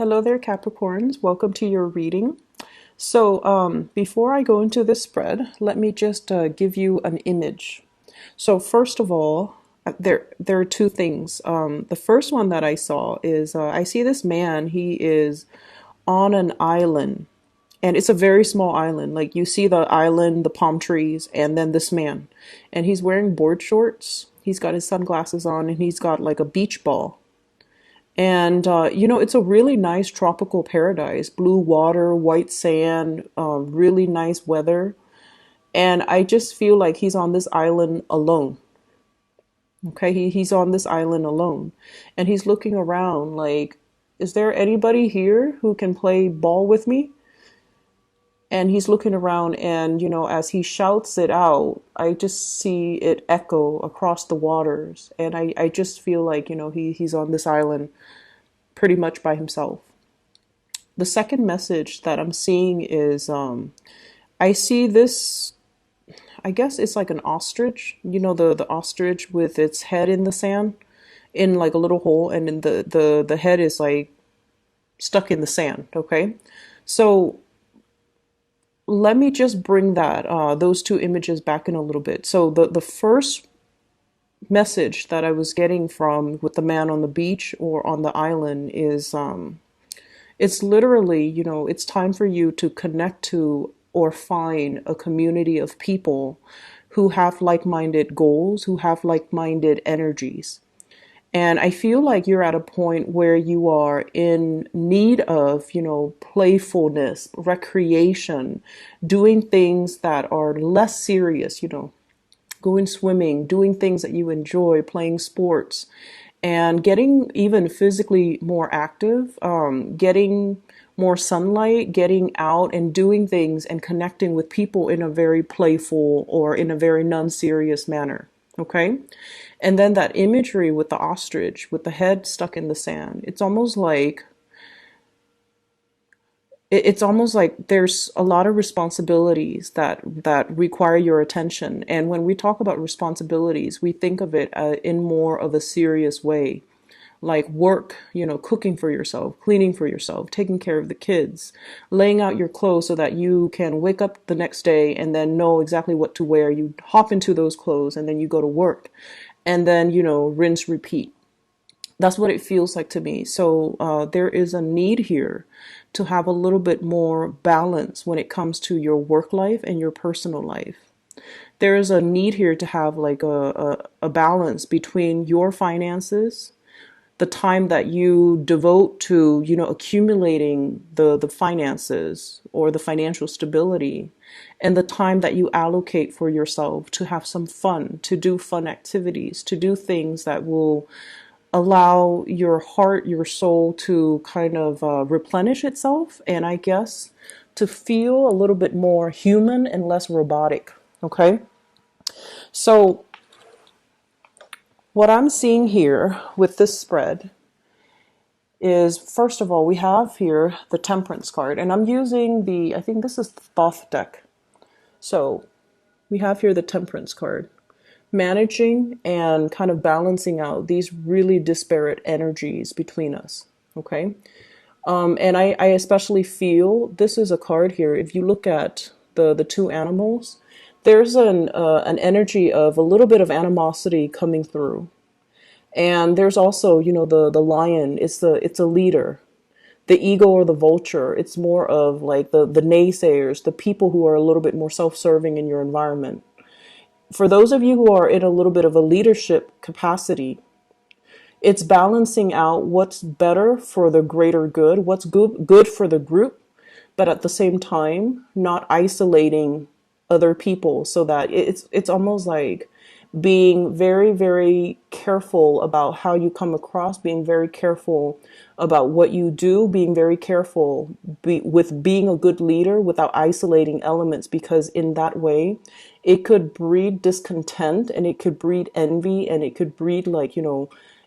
Hello there, Capricorns. Welcome to your reading. Before I go into this spread, let me just give you an image. So, first of all, there are two things. The first one that I saw is I see this man. He is on an island, and it's a very small island. Like you see the island, the palm trees, and then this man, and he's wearing board shorts. He's got his sunglasses on, and he's got like a beach ball. And it's a really nice tropical paradise. Blue water, white sand, really nice weather. And I just feel like he's on this island alone. Okay, he's on this island alone. And he's looking around like, is there anybody here who can play ball with me? And he's looking around, and as he shouts it out, I just see it echo across the waters. And I just feel like, he's on this island pretty much by himself. The second message that I'm seeing is I see this, I guess it's like an ostrich, the ostrich with its head in the sand, in like a little hole, and then the head is like stuck in the sand. Okay, so let me just bring that those two images back in a little bit. So the first message that I was getting from with the man on the beach or on the island is it's literally, it's time for you to connect to or find a community of people who have like-minded goals, who have like-minded energies. And I feel like you're at a point where you are in need of, playfulness, recreation, doing things that are less serious, going swimming, doing things that you enjoy, playing sports, and getting even physically more active, getting more sunlight, getting out and doing things and connecting with people in a very playful or in a very non-serious manner. Okay? And then that imagery with the ostrich, with the head stuck in the sand, it's almost like there's a lot of responsibilities that require your attention. And when we talk about responsibilities, we think of it in more of a serious way, like work, cooking for yourself, cleaning for yourself, taking care of the kids, laying out your clothes so that you can wake up the next day and then know exactly what to wear. You hop into those clothes and then you go to work, and then rinse, repeat. That's what it feels like to me. So there is a need here to have a little bit more balance when it comes to your work life and your personal life. There is a need here to have like a balance between your finances, the time that you devote to, accumulating the finances or the financial stability, and the time that you allocate for yourself to have some fun, to do fun activities, to do things that will allow your heart, your soul to kind of replenish itself, and I guess to feel a little bit more human and less robotic. Okay? So, what I'm seeing here with this spread is, first of all, we have here the Temperance card, and I'm using I think this is the Thoth deck. So, we have here the Temperance card, managing and kind of balancing out these really disparate energies between us. Okay. And I especially feel this is a card here. If you look at the two animals, there's an energy of a little bit of animosity coming through. And there's also, the lion, it's a leader. The eagle or the vulture, it's more of like the naysayers, the people who are a little bit more self-serving in your environment. For those of you who are in a little bit of a leadership capacity, it's balancing out what's better for the greater good, what's good for the group, but at the same time, not isolating other people, so that it's almost like being very, very careful about how you come across, being very careful about what you do, being very careful with being a good leader without isolating elements, because in that way, it could breed discontent, and it could breed envy, and it could breed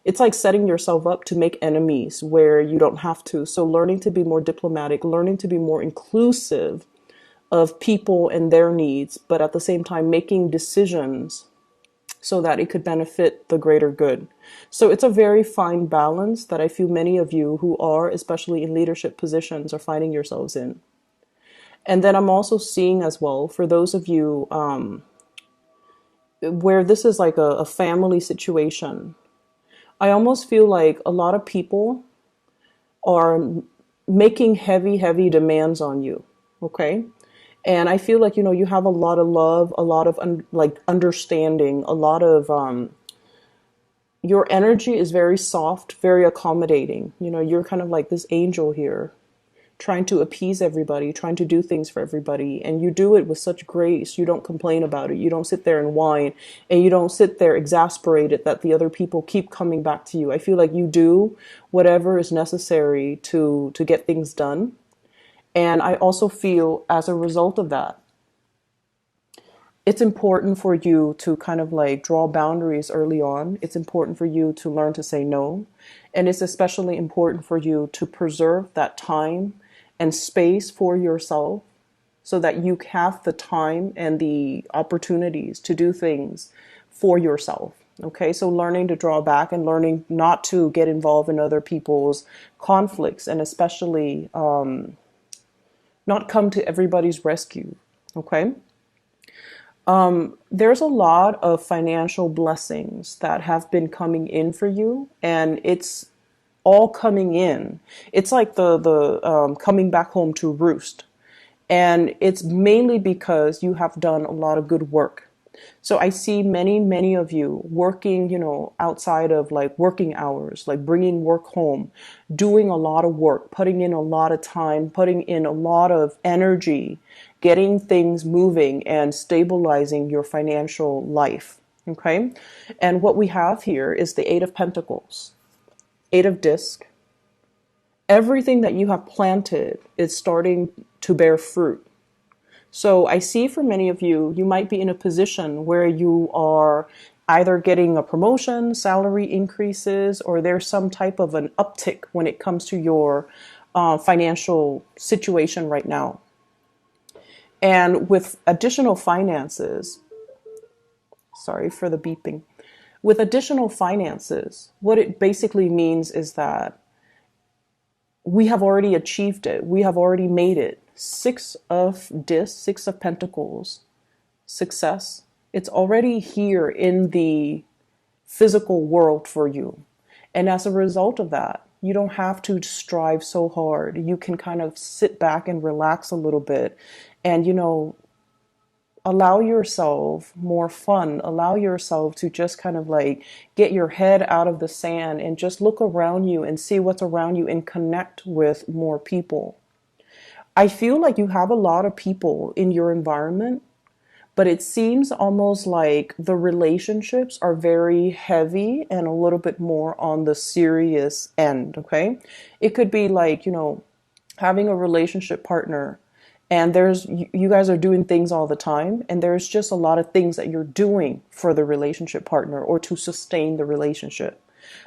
it's like setting yourself up to make enemies where you don't have to. So learning to be more diplomatic, learning to be more inclusive of people and their needs, but at the same time making decisions so that it could benefit the greater good. So it's a very fine balance that I feel many of you who are, especially in leadership positions, are finding yourselves in. And then I'm also seeing as well, for those of you where this is like a family situation, I almost feel like a lot of people are making heavy, heavy demands on you. Okay. And I feel like, you have a lot of love, a lot of like understanding, a lot of, your energy is very soft, very accommodating. You're kind of like this angel here, trying to appease everybody, trying to do things for everybody. And you do it with such grace. You don't complain about it. You don't sit there and whine, and you don't sit there exasperated that the other people keep coming back to you. I feel like you do whatever is necessary to get things done. And I also feel as a result of that, it's important for you to kind of like draw boundaries early on. It's important for you to learn to say no. And it's especially important for you to preserve that time and space for yourself so that you have the time and the opportunities to do things for yourself. Okay, so learning to draw back and learning not to get involved in other people's conflicts, and especially not come to everybody's rescue. Okay. There's a lot of financial blessings that have been coming in for you, and it's all coming in. It's like the coming back home to roost. And it's mainly because you have done a lot of good work. So I see many, many of you working, outside of like working hours, like bringing work home, doing a lot of work, putting in a lot of time, putting in a lot of energy, getting things moving and stabilizing your financial life. Okay. And what we have here is the Eight of Pentacles, Eight of Disc. Everything that you have planted is starting to bear fruit. So I see for many of you, you might be in a position where you are either getting a promotion, salary increases, or there's some type of an uptick when it comes to your financial situation right now. And with additional finances, sorry for the beeping, with additional finances, what it basically means is that we have already achieved it. We have already made it. Six of Discs, Six of Pentacles, success. It's already here in the physical world for you. And as a result of that, you don't have to strive so hard. You can kind of sit back and relax a little bit and, allow yourself more fun. Allow yourself to just kind of like get your head out of the sand and just look around you and see what's around you and connect with more people. I feel like you have a lot of people in your environment, but it seems almost like the relationships are very heavy and a little bit more on the serious end, okay? It could be like, having a relationship partner and you guys are doing things all the time, and there's just a lot of things that you're doing for the relationship partner or to sustain the relationship.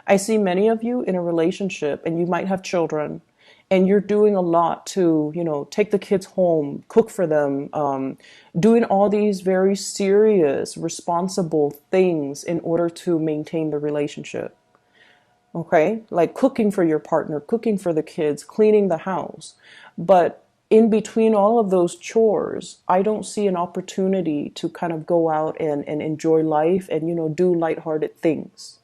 I see many of you in a relationship and you might have children, and you're doing a lot to, take the kids home, cook for them, doing all these very serious, responsible things in order to maintain the relationship. Okay? Like cooking for your partner, cooking for the kids, cleaning the house. But in between all of those chores, I don't see an opportunity to kind of go out and enjoy life and, do lighthearted things.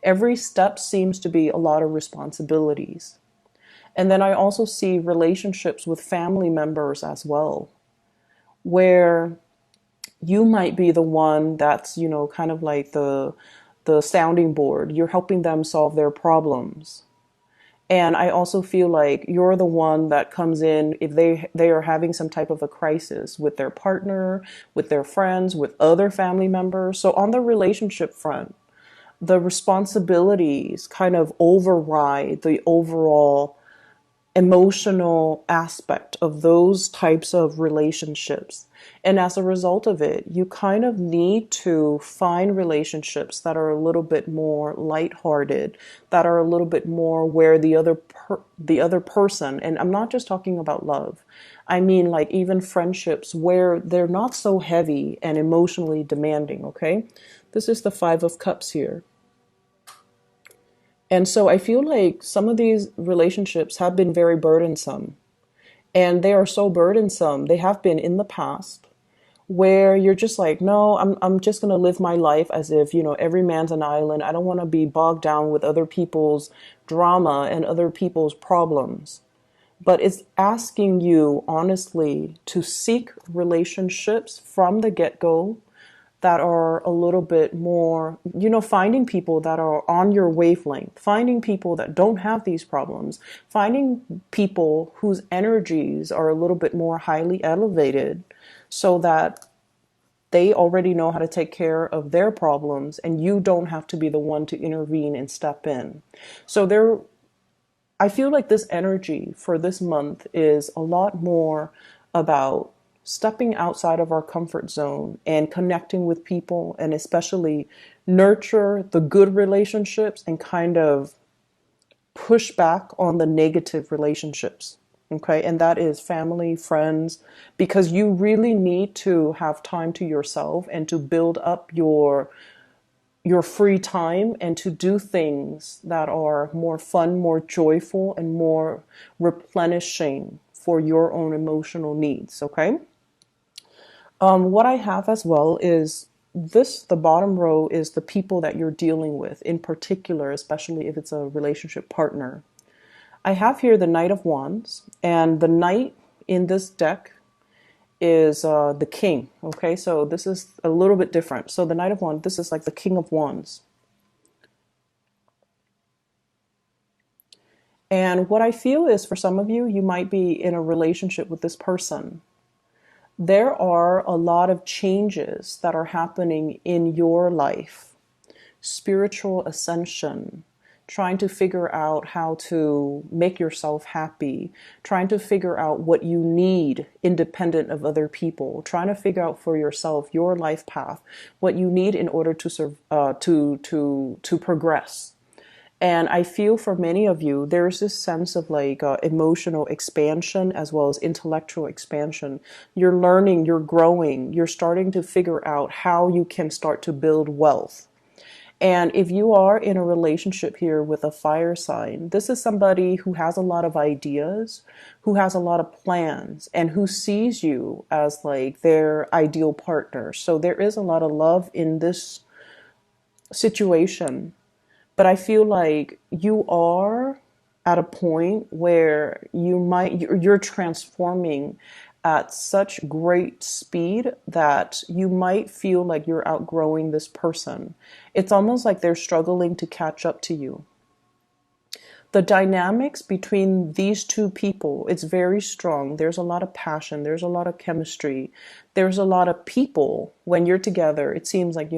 Every step seems to be a lot of responsibilities. And then I also see relationships with family members as well, where you might be the one that's, kind of like the sounding board. You're helping them solve their problems. And I also feel like you're the one that comes in if they are having some type of a crisis with their partner, with their friends, with other family members. So on the relationship front, the responsibilities kind of override the overall emotional aspect of those types of relationships. And as a result of it, you kind of need to find relationships that are a little bit more lighthearted, that are a little bit more where the other person, and I'm not just talking about love. I mean like even friendships where they're not so heavy and emotionally demanding, okay? This is the Five of Cups here. And so I feel like some of these relationships have been very burdensome. And they are so burdensome. They have been in the past where you're just like, no, I'm just going to live my life as if, every man's an island. I don't want to be bogged down with other people's drama and other people's problems. But it's asking you honestly to seek relationships from the get-go that are a little bit more, finding people that are on your wavelength, finding people that don't have these problems, finding people whose energies are a little bit more highly elevated so that they already know how to take care of their problems and you don't have to be the one to intervene and step in. So I feel like this energy for this month is a lot more about stepping outside of our comfort zone and connecting with people, and especially nurture the good relationships and kind of push back on the negative relationships. Okay. And that is family, friends, because you really need to have time to yourself and to build up your free time and to do things that are more fun, more joyful, and more replenishing for your own emotional needs. Okay. What I have as well is the bottom row is the people that you're dealing with in particular, especially if it's a relationship partner. I have here the Knight of Wands, and the Knight in this deck is the King. Okay, so this is a little bit different. So the Knight of Wands, this is like the King of Wands. And what I feel is for some of you, you might be in a relationship with this person. There are a lot of changes that are happening in your life. Spiritual ascension, trying to figure out how to make yourself happy, trying to figure out what you need independent of other people, trying to figure out for yourself your life path, what you need in order to progress. And I feel for many of you, there's this sense of like emotional expansion as well as intellectual expansion. You're learning, you're growing, you're starting to figure out how you can start to build wealth. And if you are in a relationship here with a fire sign, this is somebody who has a lot of ideas, who has a lot of plans, and who sees you as like their ideal partner. So there is a lot of love in this situation. But I feel like you are at a point where you're transforming at such great speed that you might feel like you're outgrowing this person. It's almost like they're struggling to catch up to you. The dynamics between these two people, it's very strong. There's a lot of passion. There's a lot of chemistry. There's a lot of people when you're together. It seems like,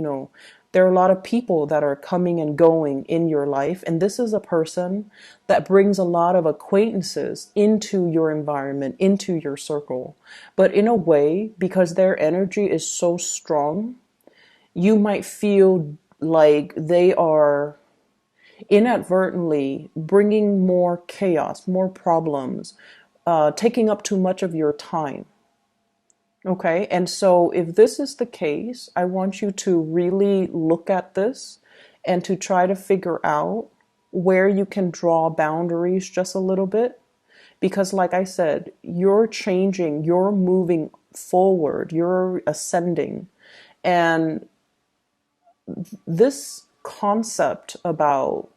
there are a lot of people that are coming and going in your life. And this is a person that brings a lot of acquaintances into your environment, into your circle. But in a way, because their energy is so strong, you might feel like they are inadvertently bringing more chaos, more problems, taking up too much of your time. Okay, and so if this is the case, I want you to really look at this and to try to figure out where you can draw boundaries just a little bit. Because like I said, you're changing, you're moving forward, you're ascending. And this concept about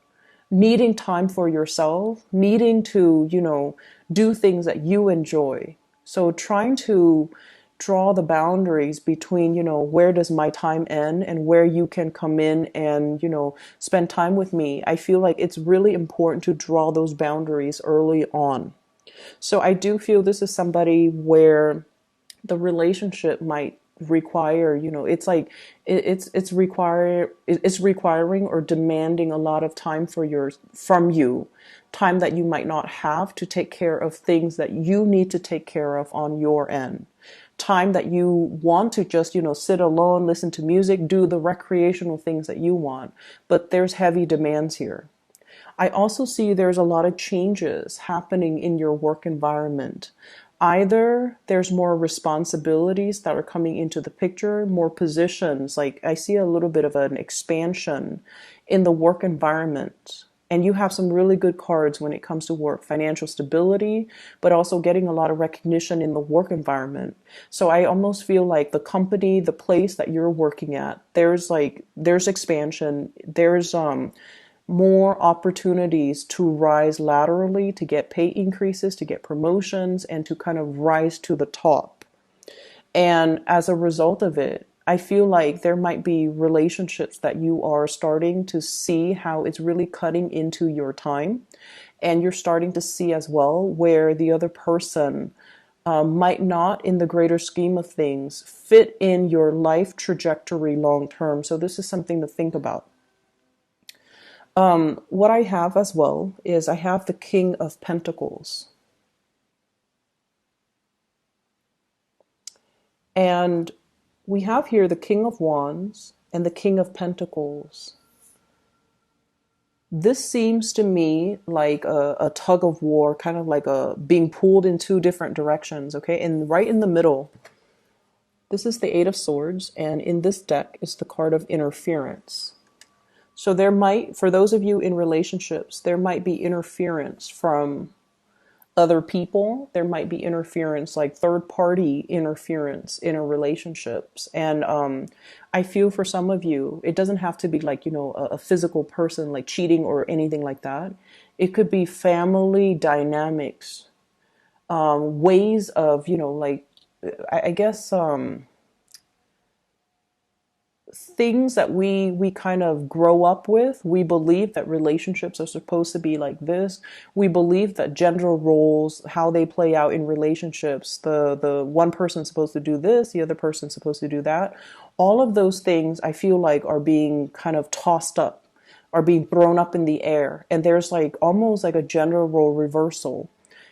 needing time for yourself, needing to, do things that you enjoy. So trying to draw the boundaries between, where does my time end and where you can come in and, spend time with me. I feel like it's really important to draw those boundaries early on. So I do feel this is somebody where the relationship might require, it's like it's requiring or demanding a lot of time from you, time that you might not have to take care of things that you need to take care of on your end. Time that you want to just, sit alone, listen to music, do the recreational things that you want. But there's heavy demands here. I also see there's a lot of changes happening in your work environment. Either there's more responsibilities that are coming into the picture, more positions. Like I see a little bit of an expansion in the work environment. And you have some really good cards when it comes to work, financial stability, but also getting a lot of recognition in the work environment. So I almost feel like the company, the place that you're working at, there's expansion, there's more opportunities to rise laterally, to get pay increases, to get promotions, and to kind of rise to the top. And as a result of it, I feel like there might be relationships that you are starting to see how it's really cutting into your time. And you're starting to see as well where the other person might not, in the greater scheme of things, fit in your life trajectory long term. So this is something to think about. What I have as well is I have the King of Pentacles. And we have here the King of Wands and the King of Pentacles. This seems to me like a tug of war, kind of like a being pulled in two different directions, okay? And right in the middle, this is the Eight of Swords, and in this deck is the card of interference. So there might, for those of you in relationships, there might be interference from other people. There might be interference, like third party interference in a relationships. And I feel for some of you, it doesn't have to be like, a physical person like cheating or anything like that. It could be family dynamics, ways of, like, I guess, things that we kind of grow up with. We believe that relationships are supposed to be like this. We believe that gender roles, how they play out in relationships, the one person's supposed to do this, the other person's supposed to do that. All of those things I feel like are being kind of tossed up, are being thrown up in the air, and there's like almost like a gender role reversal.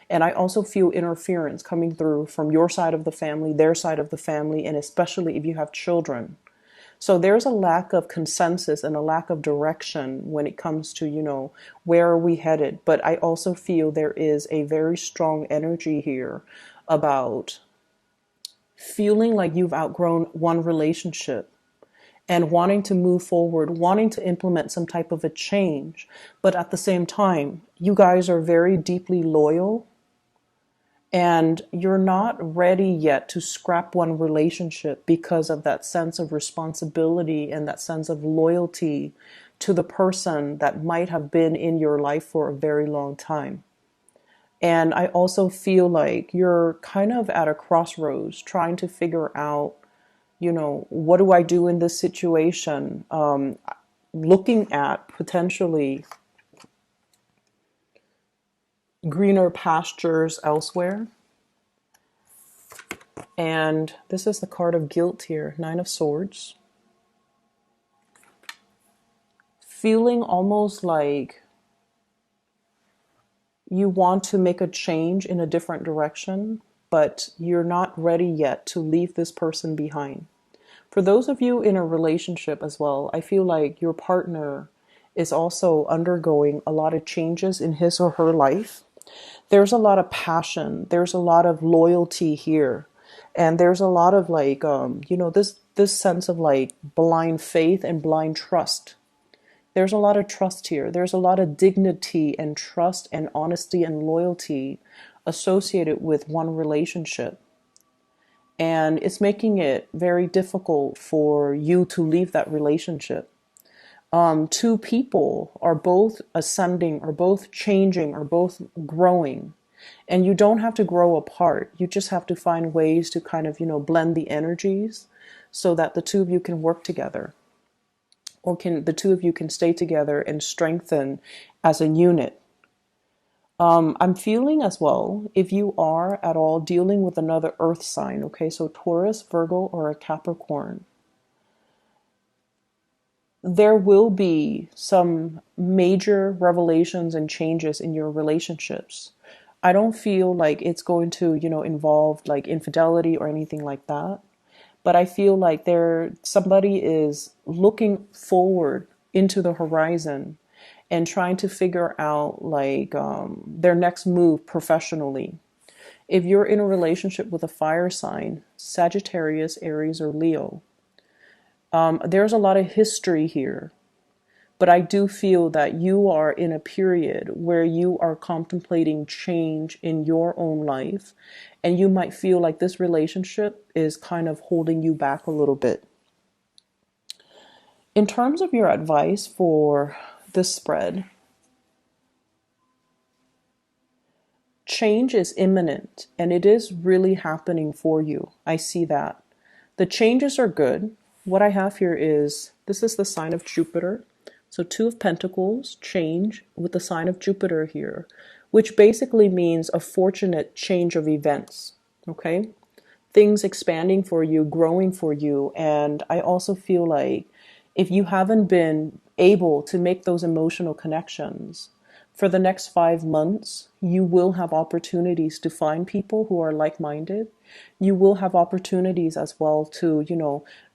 And I also feel interference coming through from your side of the family, their side of the family, and especially if you have children. So there's a lack of consensus and a lack of direction when it comes to, where are we headed? But I also feel there is a very strong energy here about feeling like you've outgrown one relationship and wanting to move forward, wanting to implement some type of a change. But at the same time, you guys are very deeply loyal. And you're not ready yet to scrap one relationship because of that sense of responsibility and that sense of loyalty to the person that might have been in your life for a very long time. And I also feel like you're kind of at a crossroads trying to figure out, what do I do in this situation? Looking at potentially greener pastures elsewhere. And this is the card of guilt here, Nine of Swords. Feeling almost like you want to make a change in a different direction, but you're not ready yet to leave this person behind. For those of you in a relationship as well, I feel like your partner is also undergoing a lot of changes in his or her life. There's a lot of passion. There's a lot of loyalty here. And there's a lot of like, this sense of like blind faith and blind trust. There's a lot of trust here. There's a lot of dignity and trust and honesty and loyalty associated with one relationship. And it's making it very difficult for you to leave that relationship. Two people are both ascending, or both changing, or both growing. And you don't have to grow apart. You just have to find ways to kind of, blend the energies so that the two of you can work together. Or the two of you can stay together and strengthen as a unit. I'm feeling as well, if you are at all dealing with another earth sign, okay, so Taurus, Virgo, or a Capricorn, there will be some major revelations and changes in your relationships. I don't feel like it's going to, involve like infidelity or anything like that. But I feel like somebody is looking forward into the horizon and trying to figure out like their next move professionally. If you're in a relationship with a fire sign, Sagittarius, Aries, or Leo, there's a lot of history here. But I do feel that you are in a period where you are contemplating change in your own life, and you might feel like this relationship is kind of holding you back a little bit. In terms of your advice for this spread, change is imminent and it is really happening for you. I see that. The changes are good. What I have here is, this is the sign of Jupiter. So Two of Pentacles, change with the sign of Jupiter here, which basically means a fortunate change of events, okay? Things expanding for you, growing for you. And I also feel like if you haven't been able to make those emotional connections, for the next 5 months, you will have opportunities to find people who are like-minded. You will have opportunities as well to,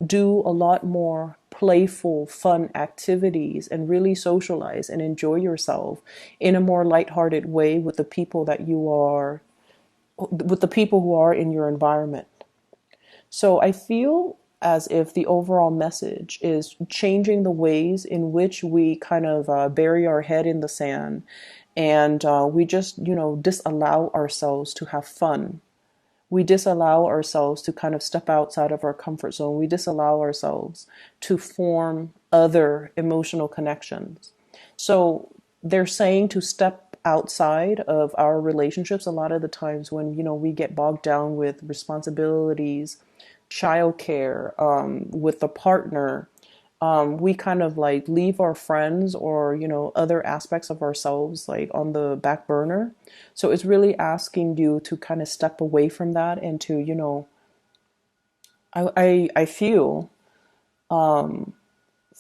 do a lot more playful, fun activities and really socialize and enjoy yourself in a more lighthearted way with the people who are in your environment. So I feel as if the overall message is changing the ways in which we kind of bury our head in the sand, and we just, disallow ourselves to have fun. We disallow ourselves to kind of step outside of our comfort zone. We disallow ourselves to form other emotional connections. So they're saying to step outside of our relationships a lot of the times when, we get bogged down with responsibilities, childcare, with a partner. We kind of like leave our friends or, other aspects of ourselves like on the back burner. So it's really asking you to kind of step away from that and to, I feel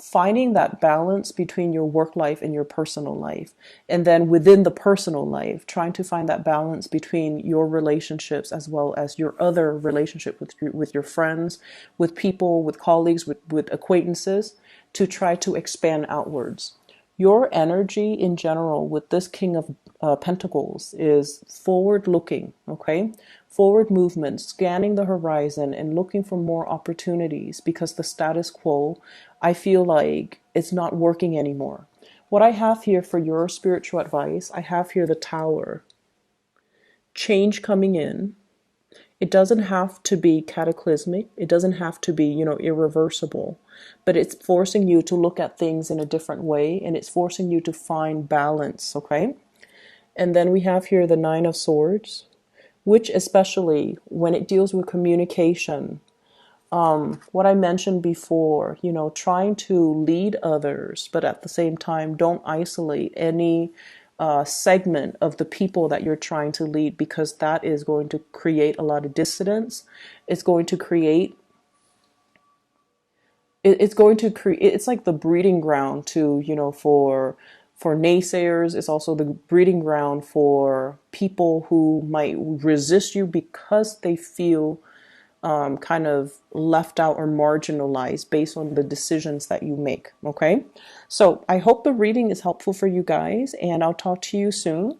finding that balance between your work life and your personal life. And then within the personal life, trying to find that balance between your relationships as well as your other relationship with your friends, with people, with colleagues, with acquaintances, to try to expand outwards. Your energy in general with this King of Pentacles is forward looking, okay? Forward movement, scanning the horizon and looking for more opportunities, because the status quo, I feel like it's not working anymore. What I have here for your spiritual advice, I have here the Tower. Change coming in. It doesn't have to be cataclysmic. It doesn't have to be, irreversible. But it's forcing you to look at things in a different way, and it's forcing you to find balance, okay? And then we have here the Nine of Swords, which especially when it deals with communication, what I mentioned before, trying to lead others, but at the same time, don't isolate any segment of the people that you're trying to lead, because that is going to create a lot of dissidence. It's going to create it's like the breeding ground to, for naysayers. It's also the breeding ground for people who might resist you because they feel kind of left out or marginalized based on the decisions that you make. Okay, so I hope the reading is helpful for you guys, and I'll talk to you soon.